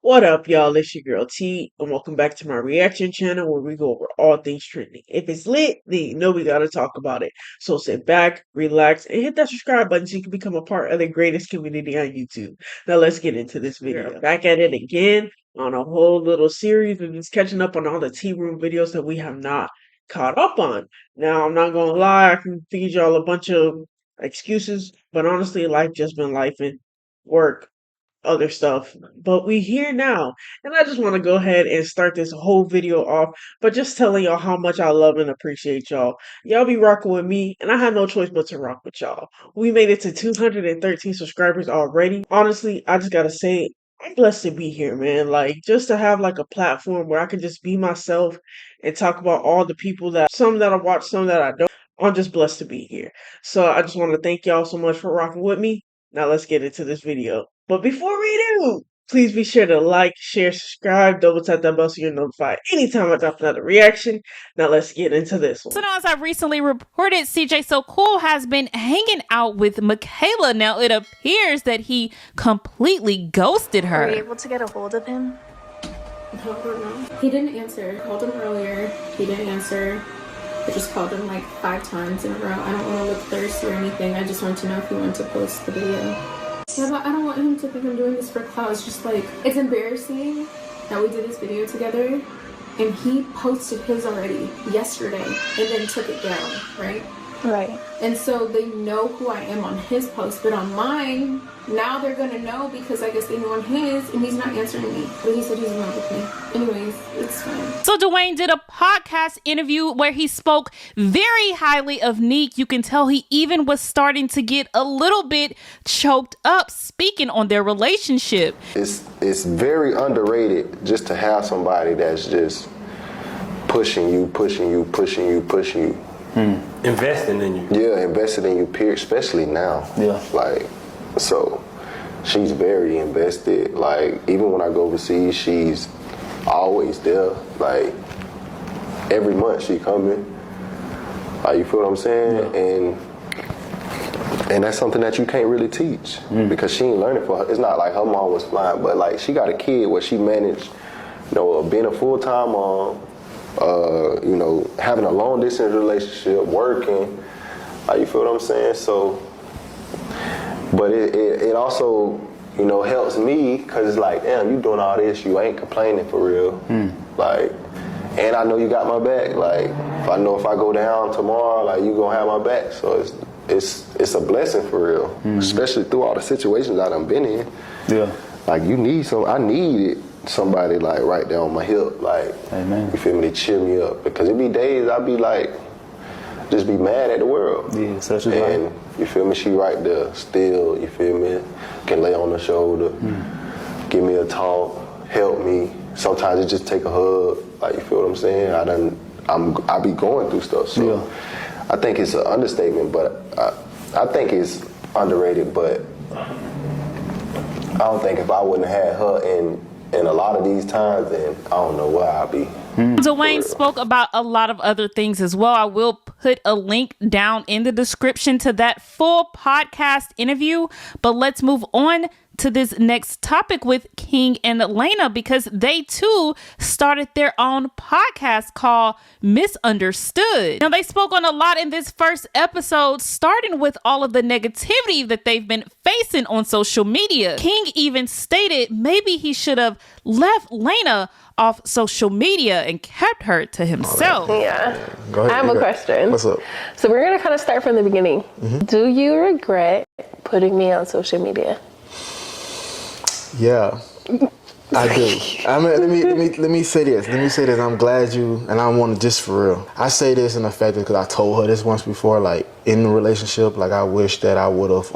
What up, y'all? It's your girl T, and welcome back to my reaction channel where we go over all things trending. If it's lit, then you know we gotta talk about it. So sit back, relax, and hit that subscribe button so you can become a part of the greatest community on YouTube. Now let's get into this video. We're back at it again on a whole little series of just catching up on all the tea room videos that we have not caught up on. Now, I'm not gonna lie, I can feed y'all a bunch of excuses, but honestly, life just been life and work other stuff. But we here now. And I just want to go ahead and start this whole video off by just telling y'all how much I love and appreciate y'all. Y'all be rocking with me, and I had no choice but to rock with y'all. We made it to 213 subscribers already. Honestly, I just gotta say, I'm blessed to be here, man. Like, just to have like a platform where I can just be myself and talk about all the people that some that I watch, some that I don't. I'm just blessed to be here. So I just want to thank y'all so much for rocking with me. Now let's get into this video. But before we do, please be sure to like, share, subscribe, double tap that bell so you're notified anytime I drop another reaction. Now let's get into this one. So now, as I recently reported, CJ So Cool has been hanging out with Michaela. Now it appears that he completely ghosted her. Were you able to get a hold of him? No. He didn't answer. I called him earlier. He didn't answer. I just called him like 5 times in a row. I don't want to look thirsty or anything. I just want to know if he wanted to post the video. Yeah, but I don't want him to think I'm doing this for clout. It's just like, it's embarrassing that we did this video together and he posted his already yesterday and then took it down, right? Right. And so they know who I am on his post, but on mine, now they're gonna know because I guess they know on his, and he's not answering me. But he said he's in love with me. Anyways, it's fine. So Dwayne did a podcast interview where he spoke very highly of Nique. You can tell he even was starting to get a little bit choked up speaking on their relationship. It's very underrated just to have somebody that's just pushing you. Investing in you. Yeah, invested in you, period, especially now. Yeah. Like, so she's very invested. Like, even when I go overseas, she's always there. Like, every month she coming. Like, you feel what I'm saying? Yeah. And that's something that you can't really teach because she ain't learning for her. It's not like her mom was flying, but like she got a kid where she managed, being a full-time mom, having a long distance relationship, working, like, you feel what I'm saying? So, but it also, helps me because it's like, damn, you doing all this, you ain't complaining for real. Like, and I know you got my back. Like, if I go down tomorrow, like, you gonna have my back. So it's a blessing for real, especially through all the situations I done been in. Yeah. Like, I needed somebody like right there on my hip, like, amen. You feel me, to cheer me up, because it be days I be like, just be mad at the world. Yeah, such as and life. You feel me, she right there still, you feel me, can lay on the shoulder, give me a talk, help me. Sometimes it just take a hug, like, you feel what I'm saying? I be going through stuff, so yeah. I think it's an understatement, but I think it's underrated, but I don't think if I wouldn't have had her in a lot of these times, then I don't know where I'd be. Dwayne spoke about a lot of other things as well. I will put a link down in the description to that full podcast interview, but let's move on to this next topic with King and Liana, because they too started their own podcast called Misunderstood. Now, they spoke on a lot in this first episode, starting with all of the negativity that they've been facing on social media. King even stated maybe he should have left Liana off social media and kept her to himself. Yeah. Go ahead, I have a question. What's up? So we're going to kind of start from the beginning. Do you regret putting me on social media? Yeah, I do. I mean, let me say this. I'm glad you, and I want to just for real. I say this in effect because I told her this once before. Like, in the relationship, like, I wish that I would have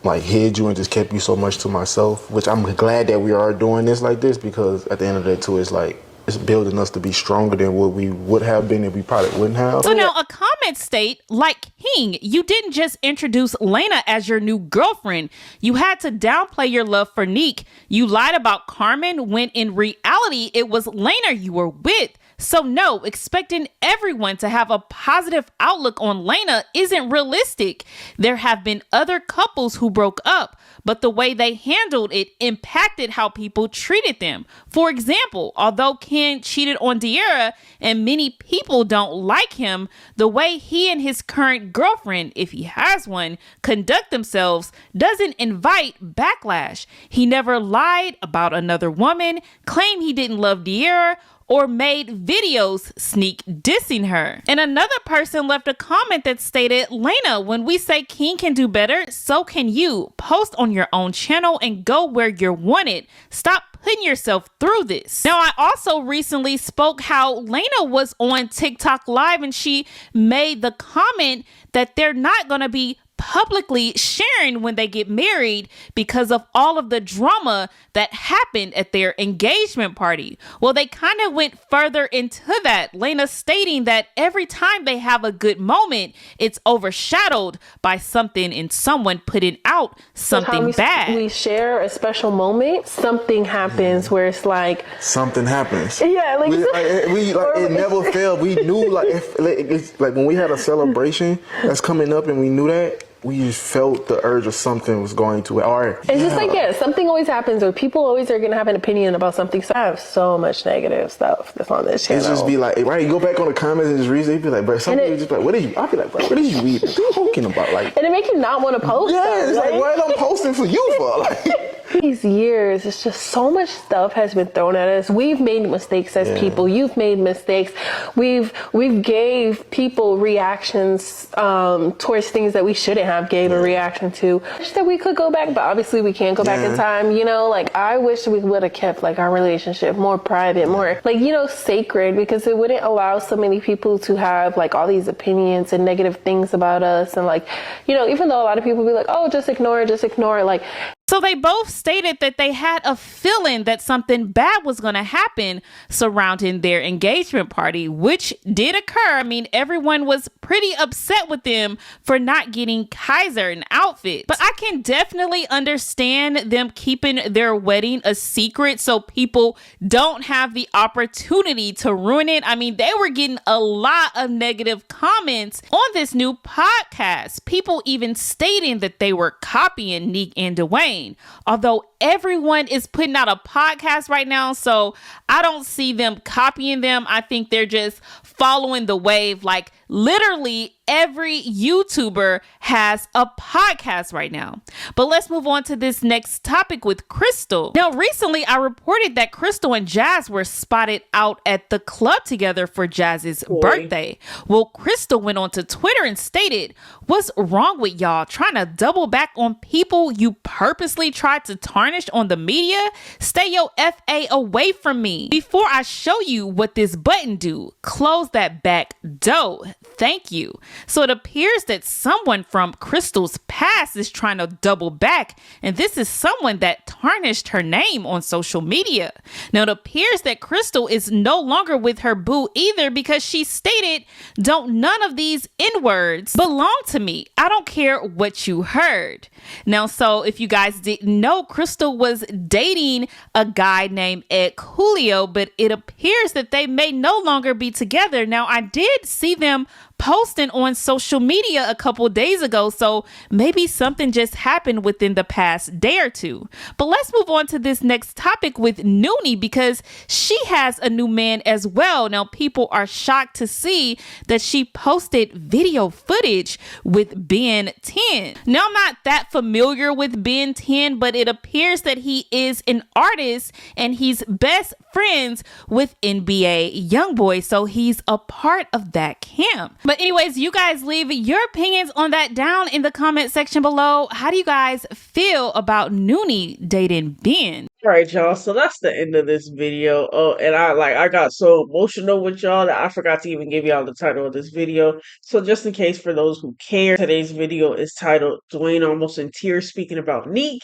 like hid you and just kept you so much to myself. Which I'm glad that we are doing this like this, because at the end of the day too, it's like, it's building us to be stronger than what we would have been if we probably wouldn't have. So now a comment state, like King, you didn't just introduce Liana as your new girlfriend. You had to downplay your love for Nique. You lied about Carmen when in reality it was Liana you were with. So no, expecting everyone to have a positive outlook on Lena isn't realistic. There have been other couples who broke up, but the way they handled it impacted how people treated them. For example, although Ken cheated on De'Ara and many people don't like him, the way he and his current girlfriend, if he has one, conduct themselves doesn't invite backlash. He never lied about another woman, claimed he didn't love De'Ara, or made videos sneak dissing her. And another person left a comment that stated, Lena, when we say King can do better, so can you. Post on your own channel and go where you're wanted. Stop putting yourself through this. Now, I also recently spoke how Lena was on TikTok Live and she made the comment that they're not going to be publicly sharing when they get married because of all of the drama that happened at their engagement party. Well, they kind of went further into that, Lena stating that every time they have a good moment, it's overshadowed by something and someone putting out something bad. We share a special moment, something happens where it's like something happens. Yeah, like it never failed. We knew it's like when we had a celebration that's coming up and we knew that. We just felt the urge of something was going to. All right. It's just like, something always happens, or people always are going to have an opinion about something. So I have so much negative stuff that's on this channel. It's just be like, right, you go back on the comments and just read it, you be like, bro, some people just like, what are you, I'll be like, bro, what are you reading? What are you talking about? Like, and it makes you not want to post. Yeah, it's like, what am I posting for you for? Like, these years, it's just so much stuff has been thrown at us. We've made mistakes as people. You've made mistakes. We've gave people reactions towards things that we shouldn't have gave a reaction to. I wish that we could go back, but obviously we can't go back in time. You know, like I wish we would have kept like our relationship more private, more like, you know, sacred, because it wouldn't allow so many people to have like all these opinions and negative things about us. And like, you know, even though a lot of people be like, oh, just ignore it, like. So they both stated that they had a feeling that something bad was going to happen surrounding their engagement party, which did occur. I mean, everyone was pretty upset with them for not getting Kaiser an outfit. But I can definitely understand them keeping their wedding a secret so people don't have the opportunity to ruin it. I mean, they were getting a lot of negative comments on this new podcast. People even stating that they were copying Nique and Dwayne. Although everyone is putting out a podcast right now, so I don't see them copying them. I think they're just following the wave. Like literally every YouTuber has a podcast right now. But let's move on to this next topic with Crystal. Now, recently I reported that Crystal and Jazz were spotted out at the club together for Jazz's birthday. Well, Crystal went on to Twitter and stated, "What's wrong with y'all trying to double back on people you purposely tried to tarnish on the media? Stay your FA away from me. Before I show you what this button do, close that back door. Thank you." So it appears that someone from Crystal's past is trying to double back, and this is someone that tarnished her name on social media. Now it appears that Crystal is no longer with her boo either, because she stated, "Don't none of these N-words belong to me. I don't care what you heard." Now, so if you guys didn't know, Crystal was dating a guy named Ed Coolio, but it appears that they may no longer be together. Now, I did see them posting on social media a couple days ago, so maybe something just happened within the past day or two. But let's move on to this next topic with Nique, because she has a new man as well. Now, people are shocked to see that she posted video footage with Ben 10. Now, I'm not that familiar with Ben 10, but it appears that he is an artist and he's best friends with NBA YoungBoy, so he's a part of that camp. But anyways, you guys leave your opinions on that down in the comment section below. How do you guys feel about Nique dating Ben? All right, y'all. So that's the end of this video. Oh, and I got so emotional with y'all that I forgot to even give y'all the title of this video. So just in case for those who care, today's video is titled "Dwayne Almost in Tears Speaking About Nique,"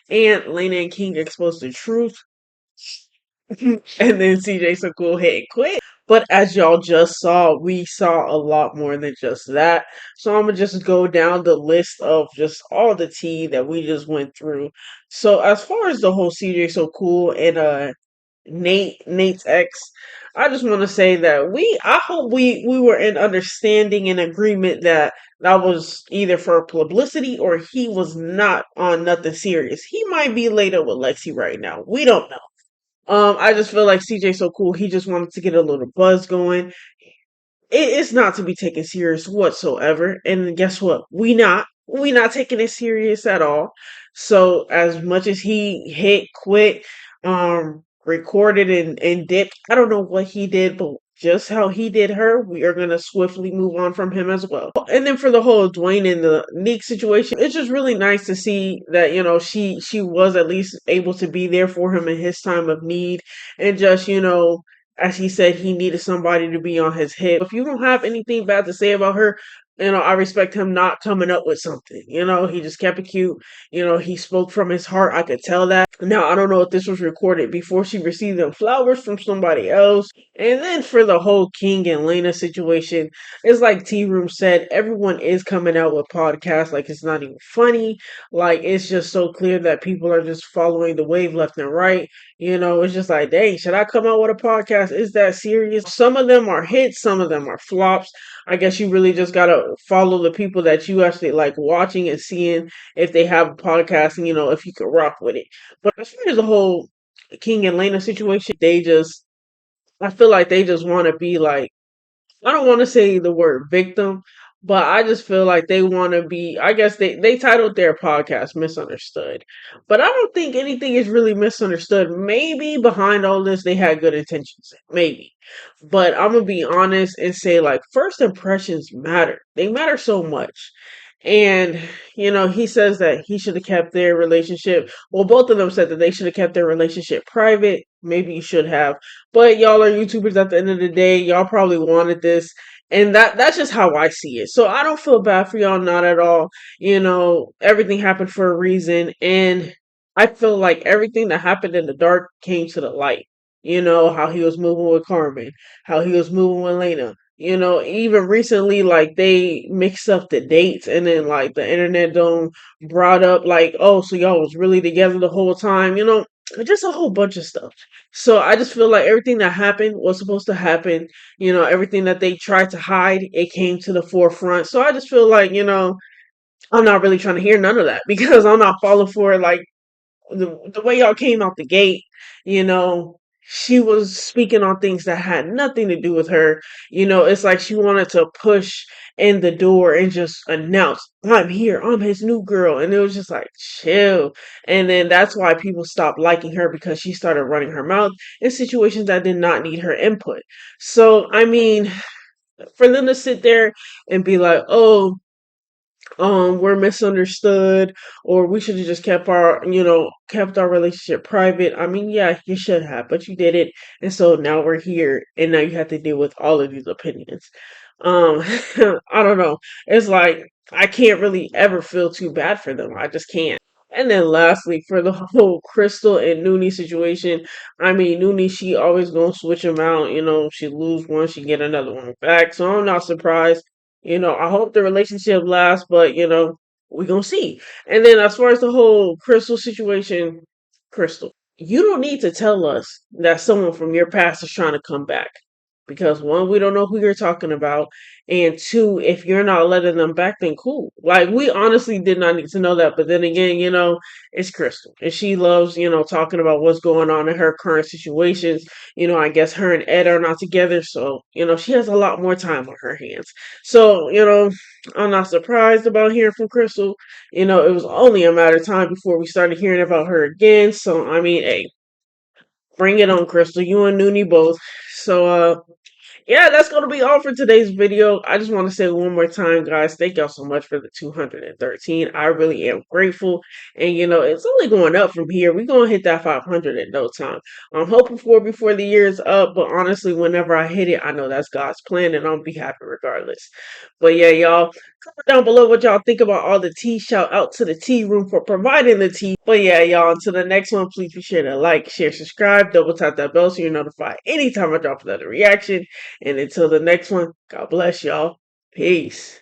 and Lena and King Expose the Truth. And then CJ So Cool hit and quit. But as y'all just saw, we saw a lot more than just that. So I'm gonna just go down the list of just all the tea that we just went through. So as far as the whole CJ So Cool and Nate's ex. I just want to say that I hope we were in understanding and agreement that that was either for publicity or he was not on nothing serious. He might be laid up with Lexi right now. We don't know. I just feel like CJ's so cool. He just wanted to get a little buzz going. It's not to be taken serious whatsoever. And guess what? We not taking it serious at all. So as much as he hit quit, recorded and dipped, I don't know what he did, but just how he did her, we are gonna swiftly move on from him as well. And then for the whole Dwayne and the Nique situation, it's just really nice to see that, she was at least able to be there for him in his time of need and just, as he said, he needed somebody to be on his hip. If you don't have anything bad to say about her, I respect him not coming up with something. He just kept it cute. He spoke from his heart. I could tell that. Now, I don't know if this was recorded before she received them flowers from somebody else. And then for the whole King and Lena situation, it's like T Room said, everyone is coming out with podcasts. Like, it's not even funny. Like, it's just so clear that people are just following the wave left and right. It's just like, dang, should I come out with a podcast? Is that serious? Some of them are hits, some of them are flops. I guess you really just gotta follow the people that you actually like watching and seeing if they have a podcast and, if you can rock with it. But as far as the whole King and Lena situation, I feel like they just want to be like, I don't want to say the word victim, but I just feel like they want to be. I guess they titled their podcast "Misunderstood," but I don't think anything is really misunderstood. Maybe behind all this, they had good intentions. Maybe, but I'm gonna be honest and say like first impressions matter. They matter so much. And, he says that he should have kept their relationship. Well, both of them said that they should have kept their relationship private. Maybe you should have. But y'all are YouTubers at the end of the day. Y'all probably wanted this. And that's just how I see it. So I don't feel bad for y'all, not at all. Everything happened for a reason. And I feel like everything that happened in the dark came to the light. How he was moving with Carmen, how he was moving with Lena. Even recently, like they mixed up the dates, and then like the internet dome brought up like, oh, so y'all was really together the whole time. Just a whole bunch of stuff. So I just feel like everything that happened was supposed to happen. Everything that they tried to hide, it came to the forefront. So I just feel like, I'm not really trying to hear none of that because I'm not falling for it. Like the way y'all came out the gate, you know, she was speaking on things that had nothing to do with her. It's like she wanted to push in the door and just announce, I'm here, I'm his new girl. And it was just like, chill. And then that's why people stopped liking her because she started running her mouth in situations that did not need her input. So, I mean, for them to sit there and be like, oh, we're misunderstood, or we should have just kept our relationship private. I mean, yeah, you should have, but you did it, and so now we're here, and now you have to deal with all of these opinions. um I don't know. It's like I can't really ever feel too bad for them. I just can't. And then lastly, for the whole Crystal and Noonie situation, I mean, Noonie, she always gonna switch them out. She lose one, she get another one back. So I'm not surprised. I hope the relationship lasts, but we gonna see. And then as far as the whole Crystal situation, Crystal, you don't need to tell us that someone from your past is trying to come back. Because one, we don't know who you're talking about. And two, if you're not letting them back, then cool. Like, we honestly did not need to know that. But then again, it's Crystal. And she loves, talking about what's going on in her current situations. I guess her and Ed are not together. So, she has a lot more time on her hands. So, I'm not surprised about hearing from Crystal. It was only a matter of time before we started hearing about her again. So, I mean, hey, bring it on, Crystal. You and Noonie both. So, yeah, that's going to be all for today's video. I just want to say one more time, guys, thank y'all so much for the 213. I really am grateful. And, it's only going up from here. We're going to hit that 500 in no time. I'm hoping for before the year is up, but honestly, whenever I hit it, I know that's God's plan, and I'll be happy regardless. But yeah, y'all, comment down below what y'all think about all the tea. Shout out to the tea room for providing the tea. But yeah, y'all, until the next one, please be sure to like, share, subscribe, double tap that bell so you're notified anytime I drop another reaction. And until the next one, God bless y'all. Peace.